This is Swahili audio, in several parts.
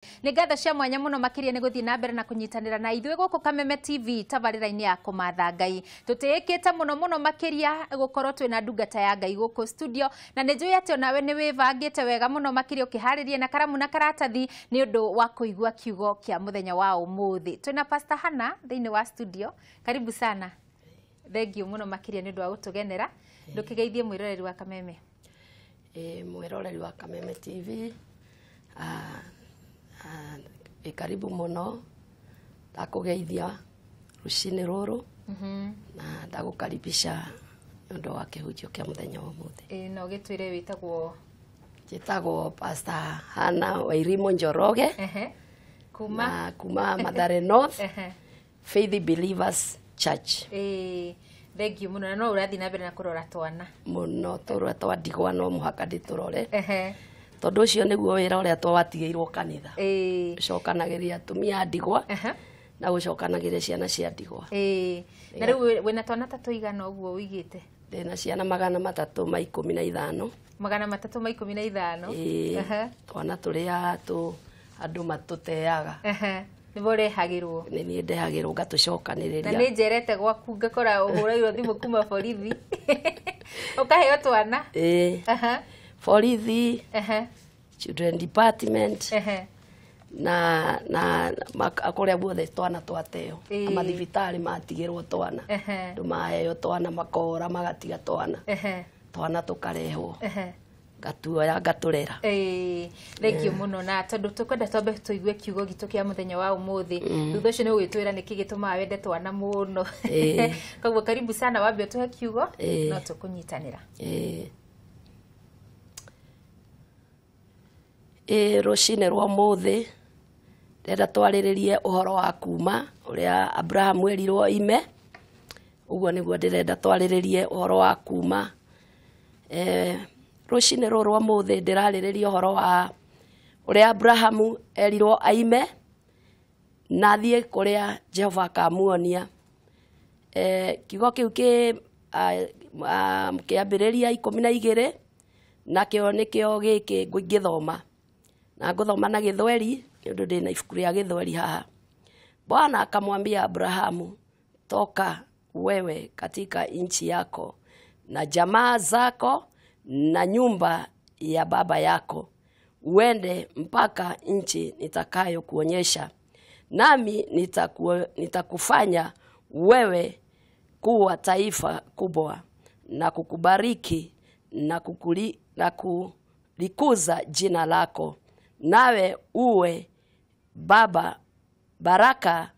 Nigatha cia mwanya muno makiria ni guthii na mbere na kunyitanira na ithuĩ guku Kameme TV tabarĩra-inĩ ya kũmatha Ngai. Tũtĩĩkĩte muno makiria gukorwo twina ndungata ya Ngai guku studio, na nĩ njũĩ atĩ onawe nĩ wĩbangĩte wega muno makiria ũkĩharĩria na karamu na karatathi nĩ ũndũ wa kũigua kiugo kĩa mũthenya wa ũmũthĩ. Twina Pastor Hannah thĩinĩ wa studio. Karibu sana. Thengiũ muno makiria nĩ ũndũ wa gũtũgenera. Ndũkĩgeithie mwĩroreri wa Kameme. Mwĩroreri wa Kameme TV. Karibu muno, ndakugeithia rucini ruru na ndagukaribisha ndio wa kihujio kia muthenya wa umuthi. No gitwire witagwo Njĩtagwo Pastor Hannah Wairimu Njoroge. Kuma Mathare North Faith Believers Church. Thengiũ muno, na no ũrathi na mbere na kũrora twana Muno tũrora twa ndigwa no mũhaka ndĩtũrore. Tondu ucio niguo wira uria twatigirwo kanitha. Cokanagĩria atumia ndigwa na gucokanagĩria ciana cia ndigwa. Na riu wina twana tatu igana uguo uigite? Ndina ciana 315. 315? Twana turia andu matuteaga. Nibo rehagirwo? Ni niĩ ndehagirwo ngatucokanĩrĩria. Na nĩ njerete gwaku ngakora ũhũrairwo thimũ kuma borithi ukaheo twana? Borithi, Children Department, na akuria buothe twana twateo. Amathibitari matigirwo twana. Ndumaheo twana makora magatiga twana. Twana tukarehwo. Gatuoya gaturera. Thengiũ muno, na tondu tukwenda twambe tuigue kiugo gitu kia muthenya wa umuthi. Thutha ucio ni gwitwira niki gitumaga wende twana muno. Koguo karibu sana, wambe tuhe kiugo no tukunyitanira. Rucini rwa umuthi ndenda twarĩrĩrie ũhoro wa kuma ũrĩa Abraham erirwo ime. Uguo niguo ndĩrenda twarĩrĩrie ũhoro wa kuma. Rucini rũrũ rwa umuthi ndĩrarĩrĩria ũhoro wa ũrĩa Abraham erirwo aime na thiĩ kũrĩa Jehova akamuonia. Kiugo kĩu kĩambĩrĩria 12 nakĩo nĩkĩo gĩkĩ ngĩthoma. Na ngũthoma na Gĩthweri nĩũndũ ndĩna ibuku rĩa Gĩthweri haha. Bwana akamwambia Abrahamu, toka wewe katika nchi yako na jamaa zako na nyumba ya baba yako, uende mpaka nchi nitakayo kuonyesha, nami nitakufanya wewe kuwa taifa kubwa na kukubariki na kulikuza jina lako, nawe uwe baraka,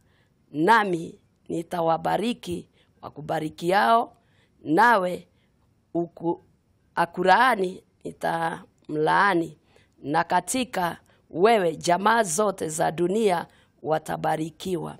nami nitawabariki wakubarikiao, nawe akulaani nitamlaani, na katika wewe jamaa zote za dunia watabarikiwa.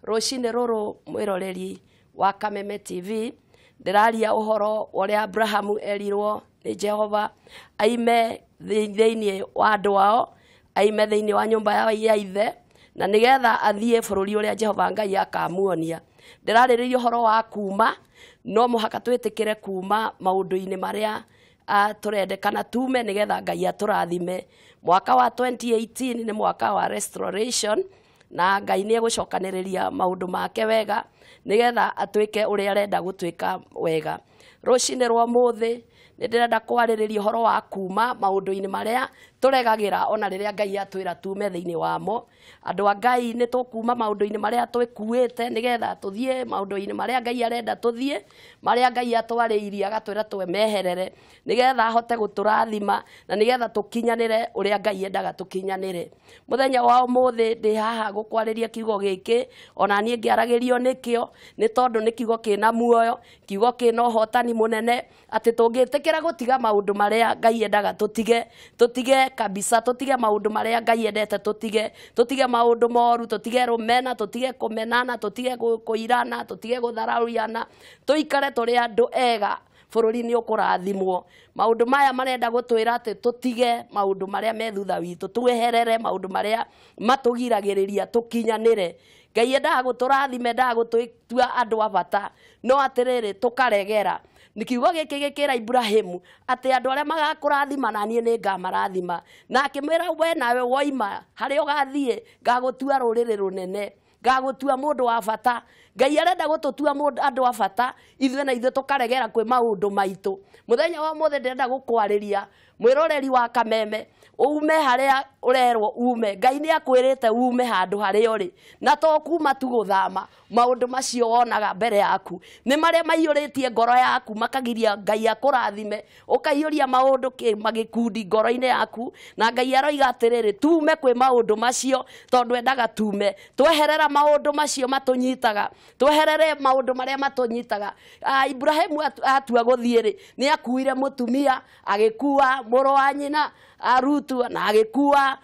Rucini ruru mwiroreri wa Kameme TV ndiraria uhoro uria Abraham erirwo ni Jehova aime thiini wa andu wao, aime thiini wa nyumba ya ithe, na nigetha athie bururi uria Jehova Ngai akamuonia. Ndirarĩrĩria uhoro wa kuma, no muhaka twĩtĩkĩre kuma maundu-inĩ maria turendekana tume nigetha Ngai atũrathime. Mwaka wa 2018 ni mwaka wa restoration, na Ngai nĩ egũcokanĩrĩria maundu make wega nigetha atwĩke ũrĩa arenda gũtwĩka wega. Rucini rwa umuthi nĩndĩrenda kwarĩrĩria ũhoro wa kuma maundu-inĩ maria turegagira ona rĩrĩa Ngai atwĩra tume thĩinĩ wamo. Andũ a Ngai nĩ tũkuma maundu-inĩ maria twĩkuĩte nigetha tũthie maundu-inĩ maria Ngai arenda tũthie, maria Ngai atwarĩirie agatwĩra twemeherere nigetha ahote gũtũrathima na nigetha tũkinyanĩre ũrĩa Ngai endaga tũkinyanĩre. Mũthenya wa umuthi ndĩ haha gũkwarĩria kiugo gĩkĩ, ona niĩ ngĩaragĩrio nĩkĩo nĩ tondũ nĩ kiugo kĩna muoyo, kiugo kĩna ũhotani mũnene, atĩ tũngĩtĩkĩra gũtiga maundu maria Ngai endaga tũtige kabisa, tũtige maundu maria Ngai endete tũtige maundu moru, tũtige rũmena, tũtige kũmenana, tũtige kũirana, tũtige gũtharaũriana, tũikare tũrĩ andũ ega, bũrũri nĩ ũkũrathimwo. Maundu maya marenda gũtwĩra atĩ tũtige maundu maria me thutha witũ, tweherere maundu maria matũgiragĩrĩria tũkinyanĩre. Ngai endaga gũtũrathime, endaga gũtũtua andũ a bata, no atĩrĩrĩ tũkaregera nikiugo gĩkĩ gĩkĩra Ibrahimu atĩ andũ arĩa magakũrathima na niĩ nĩ ngamarathima, na akĩmwĩra we nawe woima harĩa ũgathiĩ ngagũtua rũrĩrĩ rũnene, ngagũtua mũndũ wa bata. Ngai arenda gũtũtua andũ a bata ithuĩ na ithuĩ tũkaregera kwĩ maũndũ maitũ. Mũthenya wa mũthĩ ndĩrenda gũkwarĩria mwĩroreri wa Kameme, ume harĩa ũrerwo ume. Ngai nĩ akwĩrĩte ume handũ harĩa ũrĩ, na to kuma tu gũthama. Maũndũ macio wonaga mbere yaku nĩ marĩa maiyũrĩtie ngoro yaku makagiria Ngai akũrathime, ũkaiyũria maũndũ magĩkundi ngoro-inĩ yaku, na Ngai aroiga atĩrĩrĩ tume kwĩ maũndũ macio tondũ endaga tume. Tweherera maũndũ macio matũnyitaga, tweherere maũndũ marĩa matũnyitaga. Ibrahimu atua gũthiĩ-rĩ nĩ akuire mũtumia, agĩkua mũrũ wa nyina Rutu, na agĩkua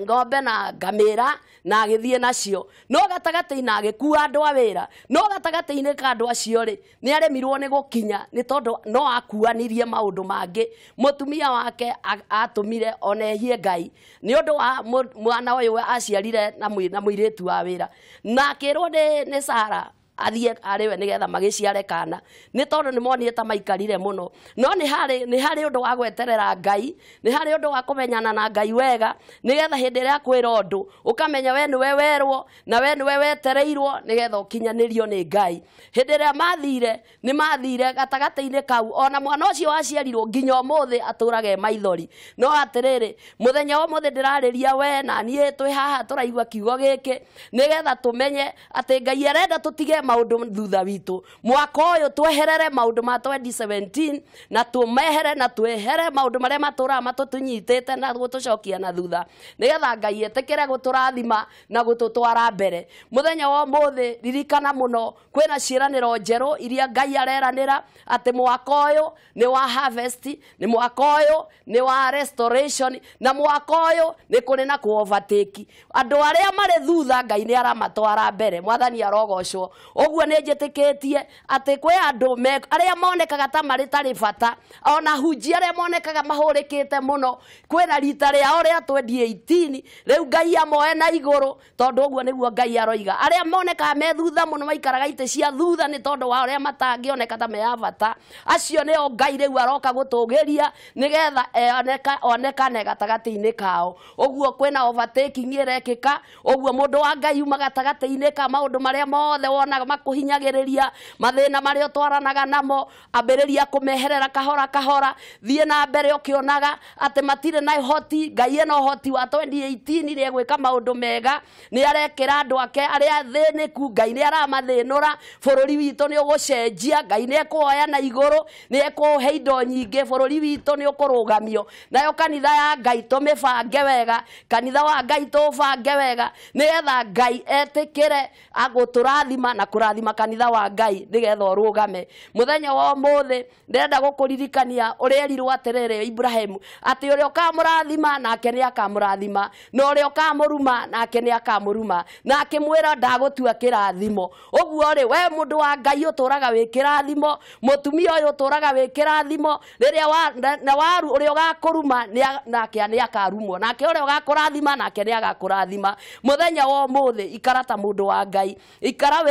ng'ombe na ngamĩra na agĩthiĩ nacio. No gatagatĩ-inĩ agĩkua andũ a wĩra, no gatagatĩ-inĩ ka andũ acio-rĩ nĩ aremirwo nĩ gũkinya nĩ tondũ no akuanirie maũndũ mangĩ. Mũtumia wake atũmire onehie Ngai nĩ ũndũ wa mwana ũyũ aciarire na mũirĩtu wa wĩra, na akĩrwo nĩ Sara athiĩ arĩ we nĩgetha magĩciare kana, nĩ tondũ nĩ monire ta maikarire mũno. No nĩ harĩ ũndũ wa gweterera Ngai, nĩ harĩ ũndũ wa kũmenyana na Ngai wega, nĩgetha hĩndĩ ĩrĩa kwĩra ũndũ ũkamenya we nĩwe werwo na we nĩwe wetereirwo nĩgetha ũkinyanĩrio nĩ Ngai. Hĩndĩ ĩrĩa mathire nĩ mathire gatagatĩ-inĩ kau, ona mwana ũcio waciarirwo nginya ũmũthĩ atũraga maithori. No atĩrĩrĩ, mũthenya ũmũthĩ ndĩrarĩria we na niĩ twĩ haha tũraigua kiugo gĩkĩ nĩgetha tũmenye atĩ Ngai arenda tũtige maũndũ thutha witũ. Mwaka ũyũ tweherere maũndũ ma 2017 na tũmehere na twehere maũndũ marĩa matũraga matũtũnyitĩte na gũtũcokia na thutha, nĩgetha Ngai etĩkĩre gũtũrathima na gũtũtwara mbere. Mũthenya wa ũmũthĩ ririkana mũno kwĩna ciĩranĩro njerũ iria Ngai areranĩra atĩ mwaka ũyũ nĩ wa harvest, nĩ mwaka ũyũ nĩ wa restoration, na mwaka ũyũ nĩ kũrĩ na ku-overtake. Andũ arĩa marĩ thutha Ngai nĩ aramatwara mbere. Mwathani arogocwo. Ũguo nĩ njĩtĩkĩtie atĩ kwĩ andũ arĩa monekaga ta marĩ tarĩ bata, ona hunji arĩa monekaga mahũrĩkĩte mũno, kwĩna rita rĩao rĩa 2018 rĩu Ngai amoe na igũrũ, tondũ ũguo nĩguo Ngai aroiga. Arĩa monekaga me thutha mũno maikaraga itĩ cia thutha nĩ tondũ wa arĩa matangĩoneka ta me a bata, acio nĩo Ngai rĩu aroka gũtũgĩria nĩgetha onekane gatagatĩ-inĩ kao. Ũguo kwĩna overtaking ĩrekĩka, ũguo mũndũ wa Ngai uma gatagatĩ-inĩ ka maũndũ marĩa mothe wonaga makuhinyagĩrĩria, mathĩna marĩa ũtwaranaga namo, ambĩrĩria kũmeherera kahora kahora, thiĩ na mbere ũkĩonaga atĩ matirĩ na ũhoti. Ngai ena ũhoti wa 2018 rĩ gwĩka maũndũ mega, nĩ arekĩra andũ ake arĩa thĩnĩku, Ngai nĩ aramathĩnũra, bũrũri witũ nĩ ũgũcenjia, Ngai nĩ ekũoya na igũrũ, nĩ ekũhe indo nyingĩ, bũrũri witũ nĩ ũkũrũgamio. Nayo kanitha ya Ngai tũmĩbange wega, kanitha wa Ngai tũbange wega, nĩgetha Ngai etĩkĩre agũtũrathima na kũrathima kanitha wa Ngai nĩgetha ũrũgame. Mũthenya wa ũmũthĩ ndĩrenda gũkũririkania ũrĩa erirwo atĩrĩrĩ Ibrahimu atĩ ũrĩa ũkamũrathima nake nĩ akamũrathima, na ũrĩa ũkamũruma nake nĩ akamũruma, na akĩmwĩra ndagũtua kĩrathimo. Ũguo rĩ, we mũndũ wa Ngai ũtũraga wĩ kĩrathimo, mũtumia ũyũ ũtũraga wĩ kĩrathimo, rĩrĩa na waru ũrĩa ũgakũruma nake nĩ akarumwo, nake ũrĩa ũgakũrathima nake nĩ agakũrathima. Mũthenya wa ũmũthĩ ikara ta mũndũ wa Ngai, ikara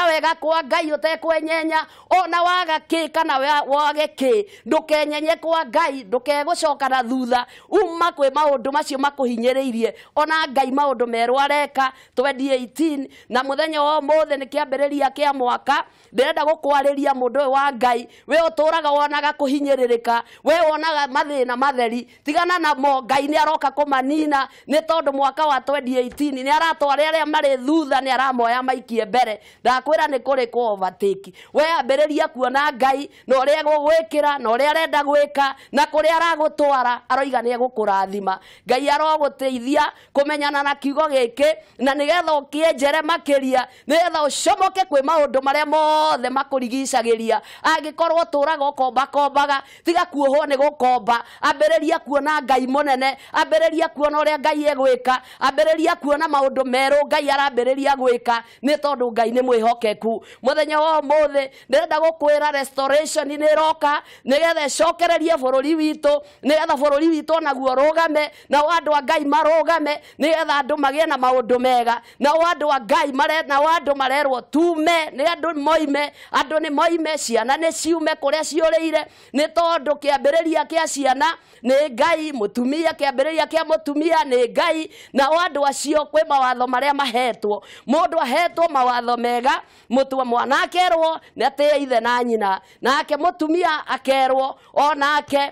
wega kwa Ngai ũtekwenyenya, ona waga kĩ kana wage kĩ, ndũkenyenye kwa Ngai, ndũkegũcoka na thutha uma kwĩ maũndũ macio makũhinyĩrĩirie. Ona Ngai maũndũ merũ areka 2018 na mũthenya wa ũmũthĩ nĩ kĩambĩrĩria kĩa mwaka. Ndĩrenda gũkwarĩria mũndũ ũyũ wa Ngai, we ũtũraga wonaga kũhinyĩrĩrĩka, we wonaga mathĩna matheri, tigana namo. Ngai nĩ aroka kũmanina, nĩ tondũ mwaka wa 2018 nĩ aratwara arĩa marĩ thutha, nĩ aramoya maikie mbere. Ndakwĩra nĩ kũrĩ ku-overtake. We ambĩrĩria kuona Ngai na ũrĩa egũgwĩkĩra na ũrĩa arenda gwĩka na kũrĩa aragũtwara, aroiga nĩ egũkũrathima. Ngai arogũteithia kũmenyana na kiugo gĩkĩ, na nĩgetha ũkĩenjere makĩria, nĩgetha ũcomoke kwĩ maũndũ marĩa mothe makũrigicagĩria. Angĩkorwo ũtũraga ũkombaga, tiga kuohwo nĩ gũkomba, ambĩrĩria kuona Ngai mũnene, ambĩrĩria kuona ũrĩa Ngai egwĩka, ambĩrĩria kuona maũndũ merũ Ngai arambĩrĩria gwĩka, nĩ tondũ Ngai nĩ mwĩhokeku mũthenya wa ũmũthĩ ndĩrenda gũkwĩra restoration nĩ roka nĩgetha ĩcokererie bũrũri witũ nĩgetha bũrũri witũ naguo rũgame na andũ a Ngai marũgame nĩgetha andũ magĩe na maũndũ mega na andũ a Ngai na andũ marerwo tume nĩ andũ moime andũ nĩ moime ciana nĩ ciume kũrĩa ciũrĩire nĩ tondũ kĩambĩrĩria kĩa ciana nĩ Ngai mũtumia kĩambĩrĩria kĩa mũtumia nĩ Ngai na andũ acio kwĩ mawatho marĩa mahetwo mũndũ ahetwo mawatho mega mũtu mwana akerwo nĩ atĩ ithe na nyina nake mũtumia akerwo onake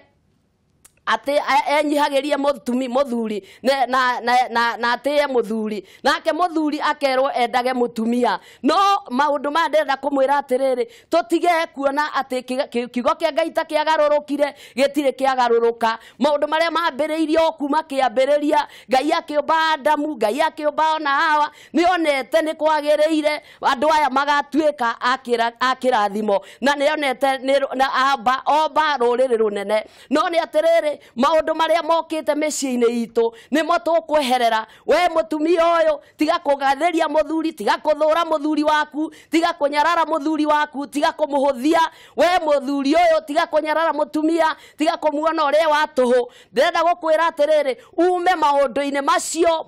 ate enyihagerie muthuri na ate muthuri nake muthuri akerwo endage mutumia no maundu ma ndenda kumwira atiriri tutige kuona ati kigo kia Ngai ta kiagarurukire gitire kiagaruruka maundu maria mambiriirio kuma kiambiriria Ngai akiumba Adamu Ngai akiumba ona Hawa nionete ni kwagiriire andu aya magatuika akirathimo na nionete na oba ruriri runene no ni atiriri maundu maria mokite mĩciĩ-inĩ itu nimo tukweherera we mutumia uyu tiga kugatheria muthuri tiga kuthura muthuri waku tiga kunyarara muthuri waku tiga kumuhuthia we muthuri uyu tiga kunyarara mutumia tiga kumuona uri wa tuhu ndenda gukwira atiriri ume maundu-ini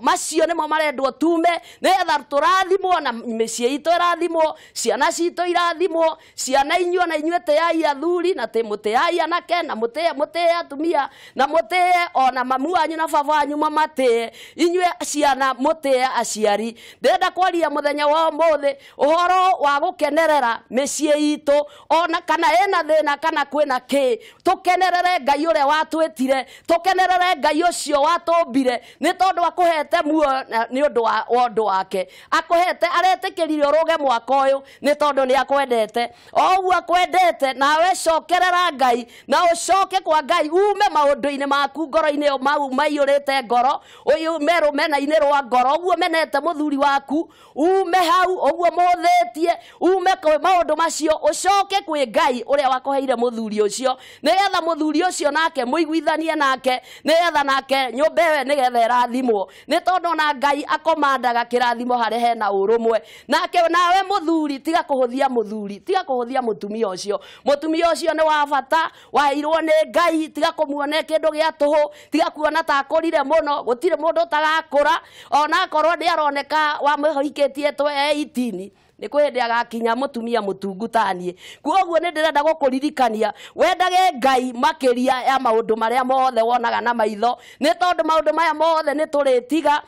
macio nimo marendwo tume netha turathimwo na mĩciĩ itu irathimwo ciana citu irathimwo ciana inyuo na inyuete ya athuri na timuteyai anake na muteye atumia na muteye ona mamu wanyu na baba wanyu mamate inyue ciana muteye aciari ndenda kwaria muthenya wa umuthi uhoro wa gukenerera mĩciĩ itu ona kana ena thina kana kwina ki tukenerere Ngai uria watwitire tukenerere Ngai ucio watumbire ni tondu akuhete muo ni undu wa undu wake akuhete aretikirire uruge mwaka uyu ni tondu ni akwendete oguo akwendete nawe cokerera Ngai na ucoke kwa Ngai ume maundu-ini maku ngoro-ini mau maiyurite ngoro uyu merumena-ini rwa ngoro oguo menete muthuri waku ume hau oguo muthitie ume kwa maundu macio ucoke kwi Ngai uria wakuheire muthuri ucio nigetha muthuri ucio nake muiguithanie nake nigetha nake nyumba we nigetha irathimwo ni tondu na Ngai akomandaga kirathimo hare hena urumwe nake nawe muthuri tiga kuhuthia muthuri tiga kuhuthia mutumia ucio ni wa bata wairwo ni Ngai tiga kumuone kindu gia tuhu tiga kuona ta akorire muno gutire mundu tagakura ona akorwo ndi aroneka wa muhikitie twe 18 ni kwende agakinya mutumia mutungutanie kuoguo ni ndirenda gukuririkania wendage Ngai makiria ya maundu maria mothe wonaga na maitho ni tondu maundu maya mothe ni turitiga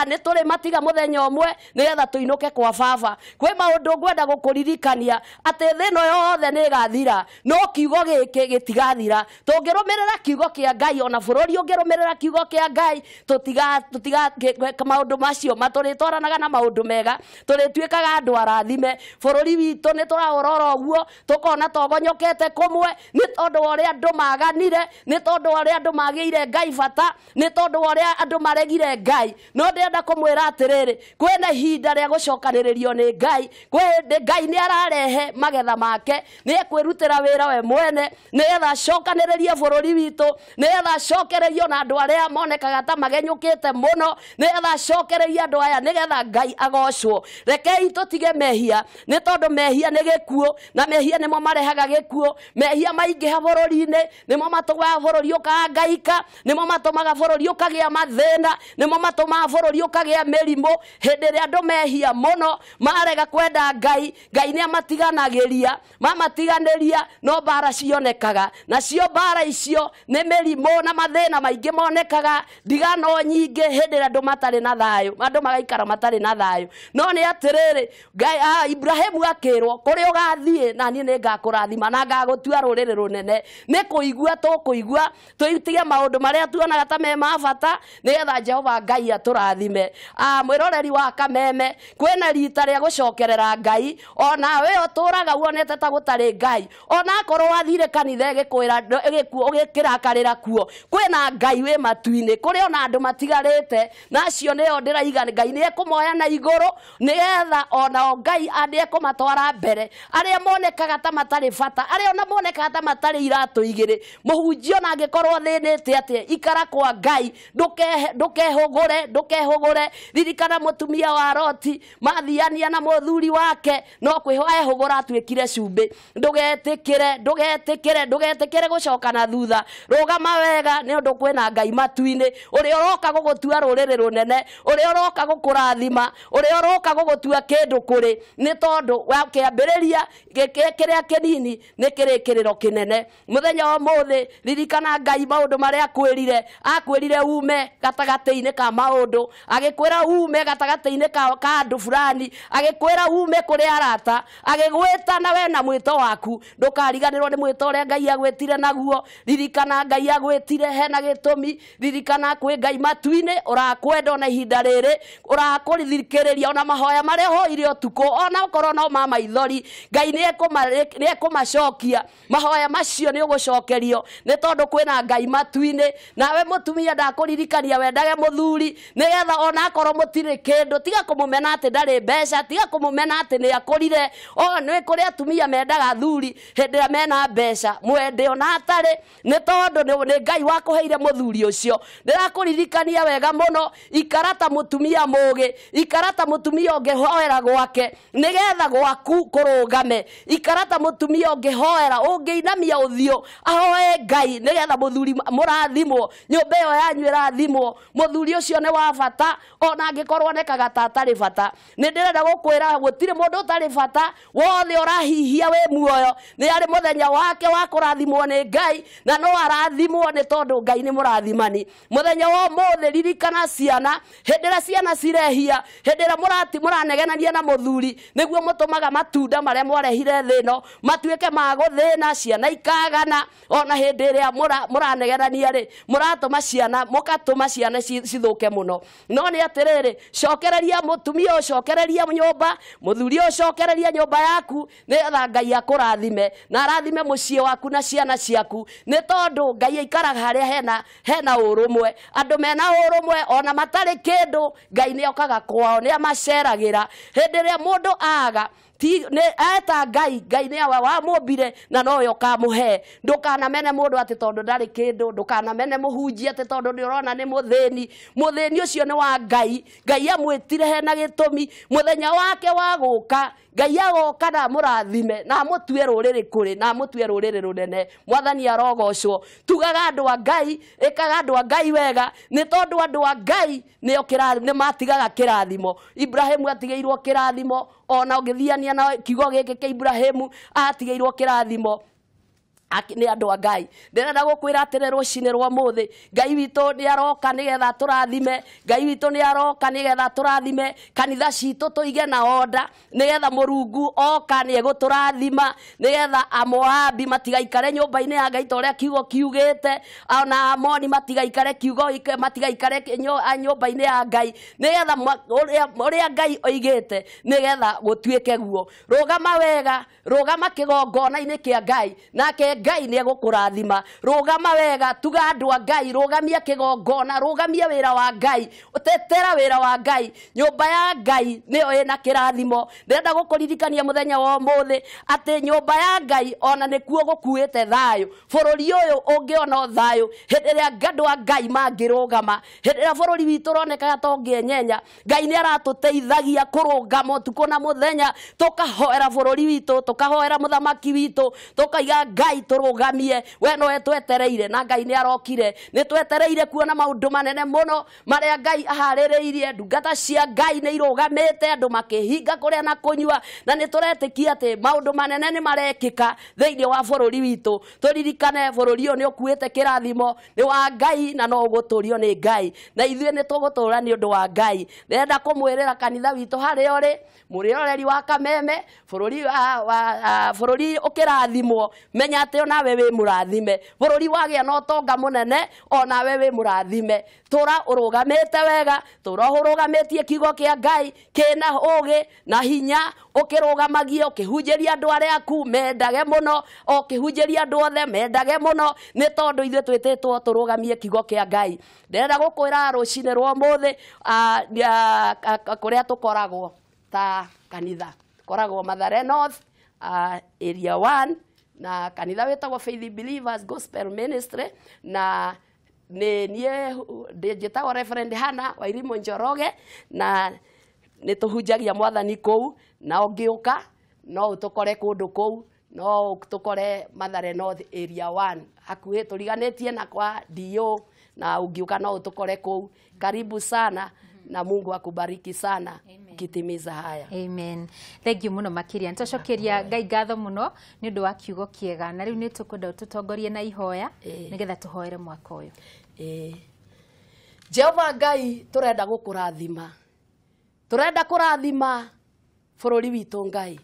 ni turi matiga muthenya umwe nigetha tuinuke kwa baba kwi maundu ngwenda gukuririkania ati thino yothe ni gathira no kiugo giki gitigathira tungirumirira kiugo kia Ngai ona bururi ungirumirira kiugo kia Ngai tutiga maundu macio maturitwaranaga na maundu mega turituikaga andu thime bururi witu ni turaurora uguo tukona togonyokete kumwe ni tondu wa uria andu maganire ni tondu wa uria andu magiire Ngai bata ni tondu wa uria andu maregire Ngai no ndenda kumwira atiriri kwena ihinda ria gucokaniririo ni Ngai Ngai ni ararehe magetha make ni ekwirutira wira we mwene ni etha cokaniririe bururi witu ni etha cokererio na andu aria monekaga ta magenyukite muno ni etha cokererie andu aya nigetha Ngai agocwo rekei tutige mehia ni tondu mehia ni gikuo na mehia nimo marehaga gikuo mehia maingiha bururi-ini nimo matumaga bururi ukangaika nimo matumaga bururi ukagia mathina nimo matumaga bururi ukagia mirimu hindi ria andu mehia muno marega kwenda Ngai ni amatiganagiria mamatiganiria no bara cionekaga na cio bara icio ni mirimu na mathina maingi monekaga ndigano nyingi hindi ria andu matari na thayu andu magaikara matari na thayu no ni atiriri Ngai Ibrahimu akirwo kuri ugathie na ni ngakurathima na ngagutua ruriri runene ni kuigua tukuigua tuitige maundu maria tuonaga ta me mabata nigetha Jehova Ngai aturathime mwiroreri wa Kameme kwena rita ria gucokerera Ngai ona we uturaga wonete ta gutari Ngai ona akorwo wathire kanitha gikwira gikuo ugikirakarira kuo kwena Ngai we matu-ini kuri ona andu matigarite nacio nio ndiraiga Ngai ni ekumoya na iguru nigetha ona Ngai ande kumatwara mbere aria monekaga ta matari bata aria ona monekaga ta matari iratu igiri muhunjio na angikorwo thinite atia ikara kwa Ngai ndukehugure ririkana mutumia wa Loti mathiania na muthuri wake no kwihoya hugura atwikire cumbi ndugetikire gucoka na thutha rugama wega ni undu kwina Ngai matuini uri uroka gugutua ruriri runene uri uroka gukurathima uri uroka gugutua kindu kuri ni tondu wakiambiriria kiria kinini ni kirikiriro kinene muthenya wa muthi ririkana Ngai maundu maria akwirire ume gatagati-ini ka maundu agikwira ume gatagati-ini ka andu fulani agikwira ume kuri arata agigwita na we na mwito waku ndukariganirwo ni mwito uria Ngai agwitire naguo ririkana Ngai agwitire hena gitumi ririkana kwi Ngai matuini urakwenda na ihinda riri urakurithikiriria ona mahoya maria hoire utuko ona ukorwo no mama ithori Ngai ni ekumacokia mahoya macio ni ugucokerio ni tondu kwina Ngai matuini nawe mutumia ndakuririkania wendage muthuri nigetha ona akorwo mutire kindu tiga kumumena ati ndari mbeca tiga kumumena ati ni akurire ni kuri atumia mendaga thuri hindira mena mbeca mwende ona atari ni tondu ni Ngai wakuheire muthuri ucio ndirakuririkania wega muno ikarata mutumia mugi ikarata mutumia ungihoera gwake nigetha gwaku kurugame ikarata mutumia ungihoera ungiinamia uthio ahoe Ngai nigetha muthuri murathimwo nyumba iyo yanyu irathimwo muthuri ucio ni wa bata ona angikorwo nekaga ta atari bata ni ndirenda gukwira gutire mundu utari bata wothe urahihia we muoyo ni ari muthenya wake wa kurathimwo ni Ngai na no arathimwo ni tondu Ngai ni murathimani muthenya wa mothe ririkana ciana hindira ciana cirehia hindira muranegenania na muthuri niguo mutumaga matunda maria mwarehire thino matuike ma guthina ciana ikagana ona hindiria muranegenania ri muratuma ciana mukatuma ciana cithuke muno no ni atiriri cokereria mutumia ucokereria nyumba muthuri ucokereria nyumba yaku nigetha Ngai akurathime na arathime mucii waku na ciana ciaku ni tondu Ngai aikaraga haria hena urumwe andu mena urumwe ona matari kindu Ngai ni okaga kwao ni amaceragira hindiria mundu aga ne eta Ngai ni wa mobire na no yo kamuhe ndukanamene mundu ati tondu ndari kindu ndukanamene muhunji ati tondu ni urona ni muthini ucio ni wa Ngai amwitire hena gitumi muthenya wake wa guka Ngai agoka na murathime na mutue ruriri kuri na mutue ruriri runene mwathani arogocwo tugaga andu a Ngai ekaga andu a Ngai wega ni tondu andu a Ngai ni matigaga kirathimo Ibrahimu atigeirwo kirathimo ona ungithiania na kiugo giki kia Ibrahimu atigeirwo kirathimo ni andu a Ngai ndirenda gukwira atire rucini rwa muthi Ngai witu ni aroka nigetha turathime Ngai witu ni aroka nigetha turathime kanitha citu tuige na oda nigetha Murungu oka ni eguturathima nigetha Amoabi matigaikare nyumba-ini ya Ngai toria kiugo kiugite ona Amoni matigaikare nyumba-ini ya Ngai nigetha uria Ngai oigite nigetha gutuike guo rugama wega rugama kigongona-ini kia Ngai nake Ngai ni egukurathima rugama wega tuga andu a Ngai rugamia kigongona rugamia wira wa Ngai utetera wira wa Ngai nyumba ya Ngai niyo ina kirathimo ndenda gukuririkania muthenya wa muthi ati nyumba ya Ngai ona nikuo gukuite thayo bururi uyu ungiona thayo hindiria andu a Ngai mangirugama hindiria bururi witu roneka tonginyenya Ngai ni aratuteithagia kurugama utuko na muthenya tukahoera bururi witu tukahoera muthamaki witu tukaiga Ngai turugamie we no etwetereire na Ngai ni arokire ni twetereire kuona maundu manene muno maria Ngai ahaririirie ndungata cia Ngai ni irugamite andu makihinga kuria na kunywa na ni turetikia ati maundu manene ni marekika thiini wa bururi witu turirikane bururi uyu ni ukuite kirathimo ni wa Ngai na no uguturio ni Ngai na ithue ni tugutura ni undu wa Ngai ndenda kumwirira kanitha witu haria uri muriroreri wa Kameme bururi ukirathimwo menya ati nawe wi murathime bururi wagia no tonga munene ona we wi murathime tura urugamite wega tura urugamitie kiugo kia Ngai kina ugi na hinya ukirugamagia ukihunjiria andu aria aku mendage muno ukihunjiria andu othe mendage muno ni tondu ithuĩ twĩtĩtwo turugamie kiugo kia Ngai ndĩrenda gukwĩra rucini rwa muthi kuria tukoragwo ta kanitha koragwo Mathare North area 1 na kanitha wetagwo Faith Believers Gospel Ministry na nie njĩtagwo Reverend Hannah Wairimu Njoroge na nĩtũhunjagia mwathani kũu na ũngĩũka no ũtũkore kũndũ kũu no ũtũkore Mathare North area 1 hakuhĩ tũriganĩtie na kwa DO na ũngĩũka no ũtũkore kũu. Karibu sana na Mungu akubariki sana. Amen. Kitimiza haya. Amen. Thank you muno makiria. Ntocokeria Ngai ngatho muno ni undu wa kiugo kiega na riu ni tukwenda ututongorie na ihoya nigetha tuhoere mwaka uyu. Jehova Ngai turenda gukurathima. Turenda kurathima bururi witu Ngai.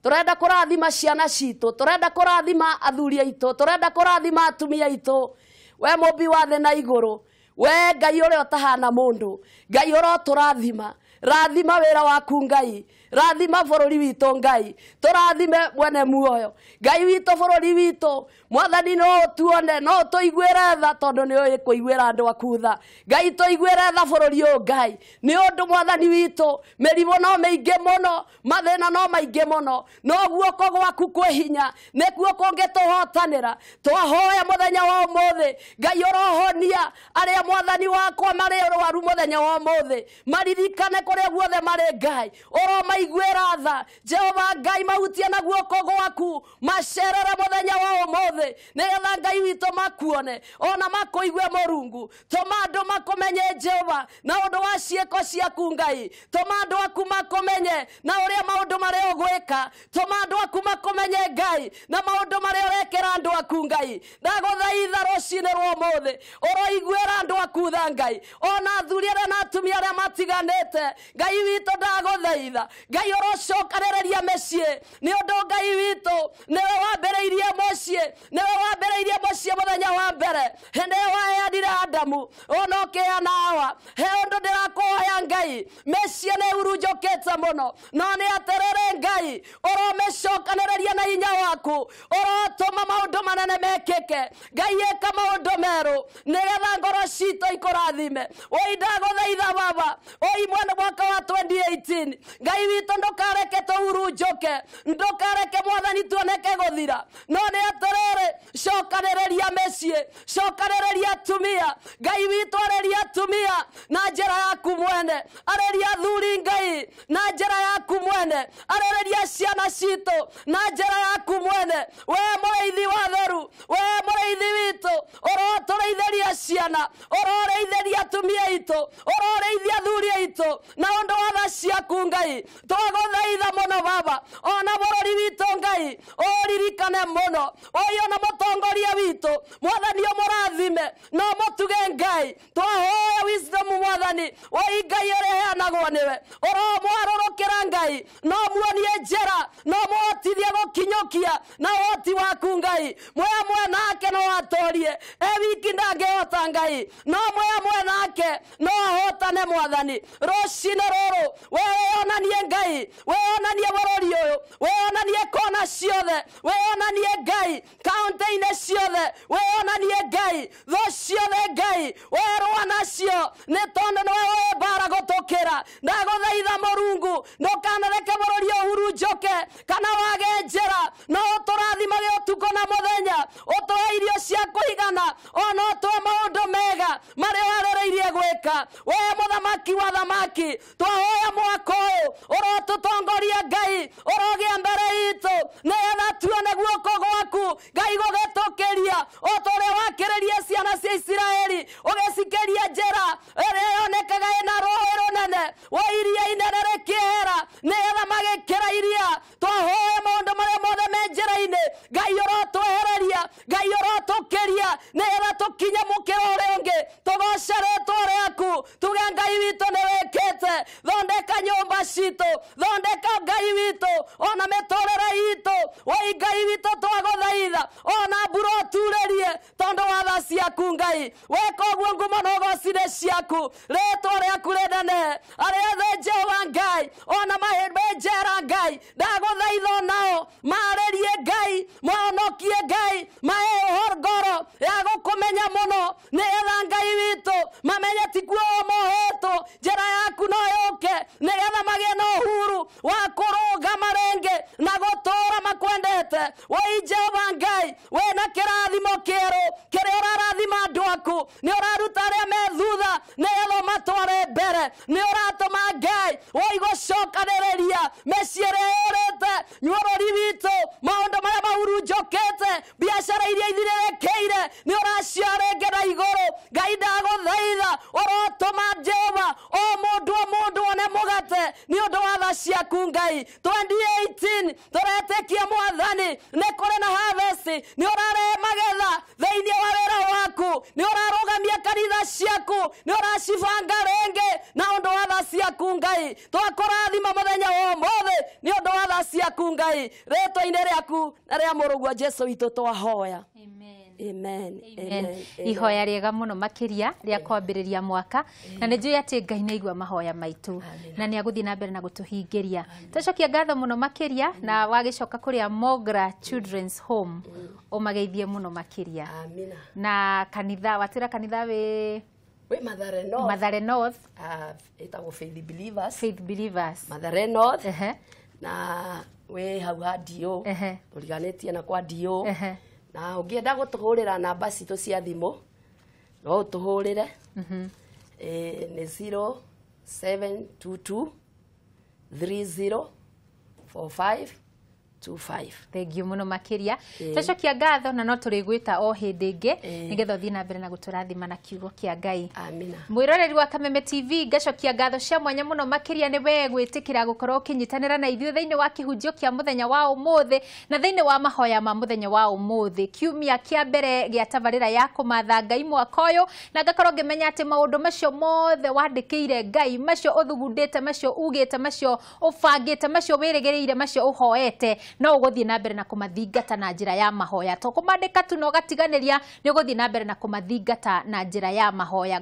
Turenda kurathima ciana citu, turenda kurathima athuri aitu, turenda kurathima atumia aitu. We mumbi wa thĩ na igũrũ, we Ngai ũrĩa ũtahana mũndũ, Ngai ũrotũrathima, rathima wĩra waku Ngai, rathima bũrũri witũ Ngai, tũrathime mwene muoyo, Ngai witũ bũrũri witũ, mwathani no ũtuone, no tũiguĩre tha tondũ nĩ ũĩ kũiguĩra andũ aku tha, Ngai tũiguĩre tha bũrũri ũyũ Ngai, nĩ ũndũ mwathani witũ, mĩrimũ no mĩingĩ mũno, mathĩna no maingĩ mũno, no guoko gwaku kwĩ hinya, nĩkuo kũngĩtũhotanĩra, twahoya mũthenya wa ũmũthĩ, Ngai ũrohonia arĩa mwathani wakwa marĩ ũrwaru mũthenya wa ũmũthĩ, maririkane kũrĩa guothe marĩ Ngai, ũromaiguĩra tha, Jehova Ngai mahutie na guoko gwaku, macerere mũthenya wa ũmũthĩ, nĩgetha Ngai witũ makuone, ona makũigue Mũrungu, tũma andũ makũmenye Jehova, na ũndũ wa ciĩko ciaku Ngai, tũma andũ aku makũmenye, na ũrĩa maũndũ marĩa ũgwĩka, tũma andũ aku makũmenye Ngai, na maũndũ marĩa ũrekera andũ aku Ngai, ndagũthaitha rũcinĩ rwa ũmũthĩ, ũroiguĩra andũ aku tha Ngai, ona athuri arĩa na atumia arĩa matiganĩte, Ngai witũ ndagũthaitha, Ngai ũrocokanĩrĩria mĩciĩ, nĩ ũndũ Ngai witũ nĩwe wambĩrĩirie mũciĩ, nĩwe wambĩrĩirie mũciĩ mũthenya wa mbere, hĩndĩ ĩyo waheanire Adamu, ona ũkĩheana Hawa, he ũndũ ndĩrakũhoya Ngai, mĩciĩ nĩ hurunjũkĩte mũno, no nĩ atĩrĩrĩ Ngai, ũromĩcokanĩrĩria na hinya waku, ũrotũma maũndũ manene mekĩke, Ngai ĩka maũndũ merũ, nĩgetha ngoro citũ ikũrathime, oi ndagũthaitha Baba, oi mwaka wa 2018, Ngai witũ ndũkareke tũhurunjũke, ndũkareke mwathani tuoneke gũthira, no nĩ atĩrĩrĩ, cokanĩrĩria mĩciĩ, cokanĩrĩria atumia, Ngai witũ arĩria atumia na njĩra yaku mwene, arĩria athuri Ngai na njĩra yaku mwene, arĩria ciana citũ na njĩra yaku mwene, we mũrĩithi wa theru, we mũrĩithi witũ, ũrotũrĩithĩria ciana, ũrorĩithĩria atumia aitũ, ũrorĩithia athuri aitũ, na ũndũ wa tha ciaku Ngai, twagũthaitha mũno Baba, ona bũrũri witũ Ngai, ũririkane mũno, ũyũ na mũtongoria witũ, mwathani ũmũrathime, no mũtuge Ngai, twahoya wisdom mwathani, oi Ngai ũrĩa heanagwo nĩwe, ũromwarũrũkĩra Ngai, no muonie njĩra, no mũhotithie gũkinyũkia na ũhoti waku Ngai, mwea nake no atũrie, wiki ndangĩhota Ngai, no mwea nake no ahotane mwathani, rũcinĩ rũrũ, weyonanie Ngai, weyonanie bũrũri ũyũ, weyonanie kona ciothe, weyonanie Ngai, kaunti-inĩ ciothe, weyonanie Ngai, thũ ciothe Ngai, werũa nacio, nĩ tondũ nĩwe ũĩ mbara gũtũkĩra, ndagũthaitha Mũrungu, ndũkanareke bũrũri ũhurunjũke, kana wage njĩra, no ũtũrathimage ũtukũ na mũthenya, ũtũhe irio cia kũigana, ona ũtũhe maũndũ mega marĩa warĩrĩirie gwĩka, we mũthamaki wa thamaki, twahoya mwaka ũyũ, ũrotũtongoria Ngai, ũrogĩa mbere itũ, nĩgetha tuone guoko gwaku, Ngai gũgĩtũkĩria, o ta ũrĩa wakĩrĩria ciana cia Isiraeli, ũgĩcikĩria njĩra, ĩrĩa yonekaga ĩna rũĩ rũnene, wa iria inene rĩkĩehera, nĩgetha magĩkĩra iria, twahoya maũndũ marĩa mothe me njĩra-inĩ, Ngai ũrotwehereria, Ngai ũrotũkĩria, nĩgetha tũkinye mũkĩra ũrĩa ũngĩ, tũgoce rĩĩtwa rĩaku, tuge Ngai witũ nĩ wĩkĩte, thondeka nyũmba citũ, thondeka Ngai witũ, ona mĩtũrĩre itũ, wai Ngai witũ twagũthaitha, ona mbura ũturĩrie, tondũ wa tha ciaku Ngai, weka ũguo ngumo na ũgoci-inĩ ciaku, rĩĩtwa rĩaku rĩnene, arĩa othe Jehova Ngai, ona mahĩndĩ njera Ngai, ndagũthaitha onao, marĩrie Ngai, mahonokie Ngai, mahe ngoro ya gũkũmenya mũno, nĩgetha Ngai witũ, mamenye ti kuo mohetwo, njĩra yaku no yũke, nigetha magĩe na ũhuru wa kũrũgama rĩngĩ na gũtũũra makwendete. Wĩ Jehova Ngai wĩna kĩrathimo kĩerũ kĩrĩa ũrarathima andũ aku, nĩ ũraruta arĩa me thutha nĩgetha ũmatware mbere, nĩ ũratũma Ngai wĩ gũcokanĩrĩria mĩciĩ ĩrĩa yũrĩte bũrũri witũ, maũndũ marĩa mahurunjũkĩte, biacara iria ithirĩrĩkĩire nĩ ũraciarenge na igũrũ. Ngai ndagũthaitha ũrotũma Jehova o mũndũ one mũgate nĩ ũndũ wa tha ciaku Ngai. 2018 tũretĩkia Mwathani nĩ kũrĩ na harvest, nĩ ũrarehe magetha thĩinĩ wa wĩra waku, nĩ ũrarũgamia kanitha ciaku, nĩ ũracibanga rĩngĩ na ũndũ wa tha ciaku Ngai. Twakũrathima mũthenya wa ũmũthĩ nĩ ũndũ wa tha ciaku Ngai, rĩtwa-inĩ rĩaku na rĩa mũrũguo Jesu witũ twahoya. Amen. Amen. Ihoya rĩega mũno makĩria rĩa kwambĩrĩria mwaka, na nĩ njũĩ atĩ Ngai nĩ aigua mahoya maitũ na nĩ agũthiĩ na mbere na gũtũhingĩria. Tũcokia ngatho mũno makĩria na wagĩcoka kũrĩa Mogra Children's Home ũmageithie mũno makĩria. Amina. Na kanitha watĩra kanitha wĩ Mathare North. Mathare North. Ĩtagwo Faith Believers. Faith Believers. Mathare North. Na wĩ hau ha Dio. Tũriganĩtie na kwa Dio. Na ũngĩenda gũtũhũrĩra namba citũ cia thimũ no ũtũhũrĩre. Nĩ 0722 304525. Thank you muno makiria. Tũcokia ngatho na no tũrĩgwĩta o hĩndĩ ĩngĩ nĩgetha ũthiĩ na mbere na gũtũrathima na kiugo kĩa Ngai. Amina. Mwĩroreri wa Kameme TV, ngacokia ngatho cia mwanya mũno makiria nĩ we gwĩtĩkĩra gũkorwo ũkĩnyitanĩra na ithuĩ thĩinĩ wa kĩhunjio kĩa mũthenya wa ũmũthĩ na thĩinĩ wa mahoya ma mũthenya wa ũmũthĩ, kiumia kĩa mbere gĩa tabarĩra ya kũmatha Ngai mwaka ũyũ, na ngakorwo ngĩmenya atĩ maũndũ macio mothe wandĩkĩire Ngai, macio ũthugundĩte, macio ugĩte, macio ũbangĩte, macio wĩrĩgĩrĩire, macio ũhoete, no ũgũthiĩ na mbere na kũmathingata na njĩra ya mahoya. To kũmandĩka tu no gatiganĩria, nĩ ũgũthiĩ na mbere na kũmathingata na njĩra ya mahoya.